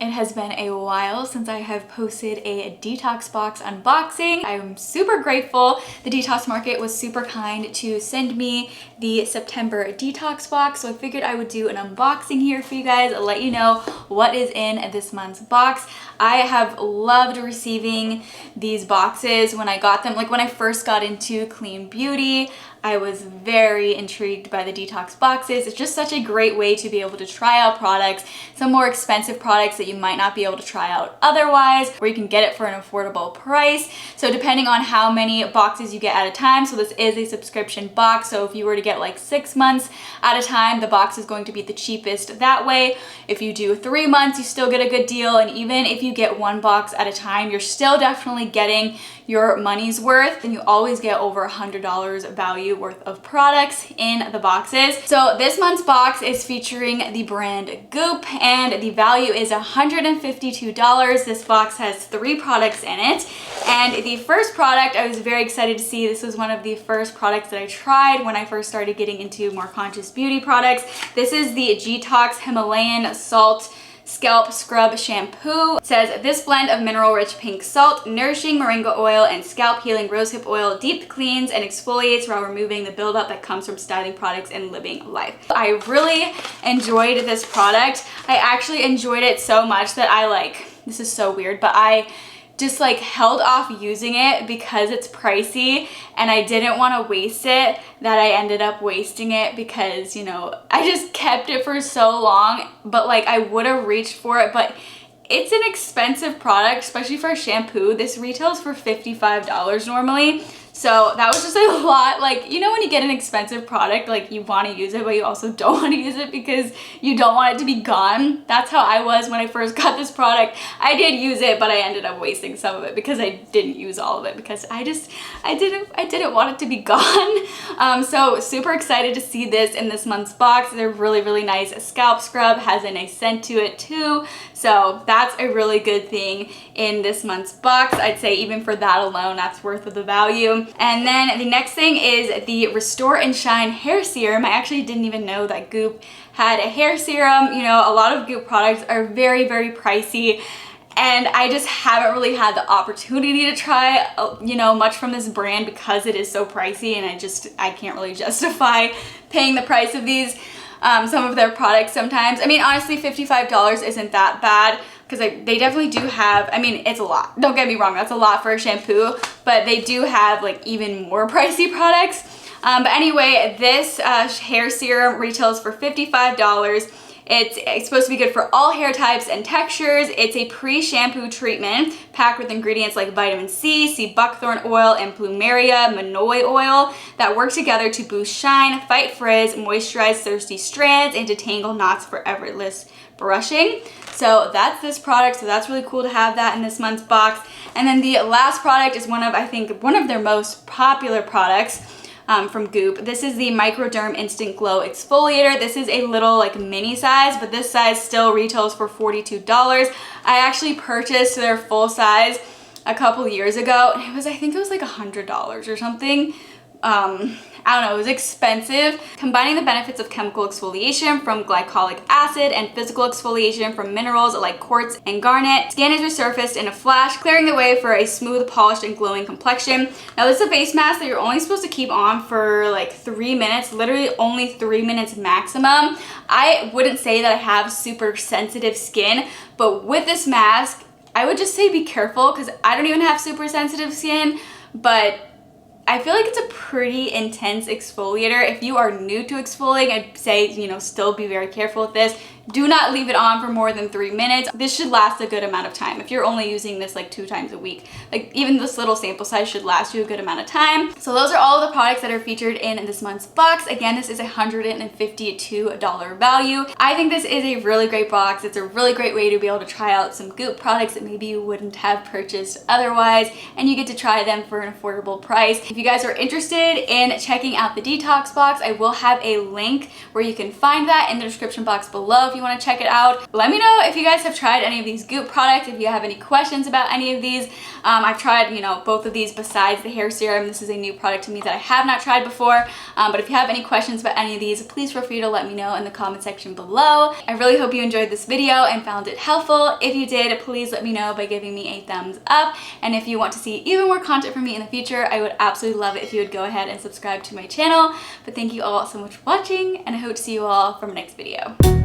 It has been a while since I have posted a Detox box unboxing. I'm super grateful. The Detox Market was super kind to send me the September Detox box, so I figured I would do an unboxing here for you guys, let you know what is in this month's box. I have loved receiving these boxes when I got them. Like when I first got into clean beauty, I was very intrigued by the Detox boxes. It's just such a great way to be able to try out products, some more expensive products that you might not be able to try out otherwise, where you can get it for an affordable price. So depending on how many boxes you get at a time, so this is a subscription box, so if you were to get like 6 months at a time, the box is going to be the cheapest that way. If you do 3 months, you still get a good deal, and even if you get 1 box at a time, you're still definitely getting your money's worth, and you always get over $100 value worth of products in the boxes. So this month's box is featuring the brand Goop, and the value is $152. This box has 3 products in it, and the first product I was very excited to see. This was one of the first products that I tried when I first started getting into more conscious beauty products. This is the Detox Himalayan Salt Scalp Scrub Shampoo. It says, this blend of mineral-rich pink salt, nourishing moringa oil, and scalp-healing rosehip oil deep cleans and exfoliates while removing the buildup that comes from styling products and living life. I really enjoyed this product. I actually enjoyed it so much that this is so weird, but I just held off using it because it's pricey and I didn't want to waste it, that I ended up wasting it because, you know, I just kept it for so long, but I would have reached for it. But it's an expensive product, especially for a shampoo. This retails for $55 normally. So that was just a lot. You know when you get an expensive product, you want to use it, but you also don't want to use it because you don't want it to be gone. That's how I was when I first got this product. I did use it, but I ended up wasting some of it because I didn't use all of it because I didn't want it to be gone. So super excited to see this in this month's box. They're really, really nice. A scalp scrub, has a nice scent to it too. So that's a really good thing in this month's box. I'd say even for that alone, that's worth the value. And then the next thing is the Restore and Shine Hair Serum. I actually didn't even know that Goop had a hair serum. You know, a lot of Goop products are very, very pricey, and I just haven't really had the opportunity to try, you know, much from this brand because it is so pricey, and I can't really justify paying the price of these. Some of their products sometimes. I mean, honestly, $55 isn't that bad because they definitely do have, I mean, it's a lot. Don't get me wrong, that's a lot for a shampoo, but they do have even more pricey products. But anyway, this hair serum retails for $55. It's supposed to be good for all hair types and textures. It's a pre-shampoo treatment packed with ingredients like vitamin C, sea buckthorn oil, and plumeria manoi oil that work together to boost shine, fight frizz, moisturize thirsty strands, and detangle knots for effortless brushing. So that's this product. So that's really cool to have that in this month's box. And then the last product is I think one of their most popular products. From Goop. This is the Microderm Instant Glow Exfoliator. This is a little mini size, but this size still retails for $42. I actually purchased their full size a couple years ago, and I think it was $100 or something. I don't know, it was expensive. Combining the benefits of chemical exfoliation from glycolic acid and physical exfoliation from minerals like quartz and garnet, skin is resurfaced in a flash, clearing the way for a smooth, polished, and glowing complexion. Now this is a face mask that you're only supposed to keep on for 3 minutes, literally only 3 minutes maximum. I wouldn't say that I have super sensitive skin, but with this mask, I would just say be careful because I don't even have super sensitive skin, but I feel like it's a pretty intense exfoliator. If you are new to exfoliating, I'd say, you know, still be very careful with this. Do not leave it on for more than 3 minutes. This should last a good amount of time. If you're only using this 2 times a week, even this little sample size should last you a good amount of time. So those are all the products that are featured in this month's box. Again, this is a $152 value. I think this is a really great box. It's a really great way to be able to try out some Goop products that maybe you wouldn't have purchased otherwise, and you get to try them for an affordable price. If you guys are interested in checking out the Detox box, I will have a link where you can find that in the description box below if you want to check it out. Let me know if you guys have tried any of these Goop products, if you have any questions about any of these. I've tried, you know, both of these besides the hair serum. This is a new product to me that I have not tried before. But if you have any questions about any of these, please feel free to let me know in the comment section below. I really hope you enjoyed this video and found it helpful. If you did, please let me know by giving me a thumbs up. And if you want to see even more content from me in the future, I would absolutely love it if you would go ahead and subscribe to my channel. But thank you all so much for watching, and I hope to see you all from my next video.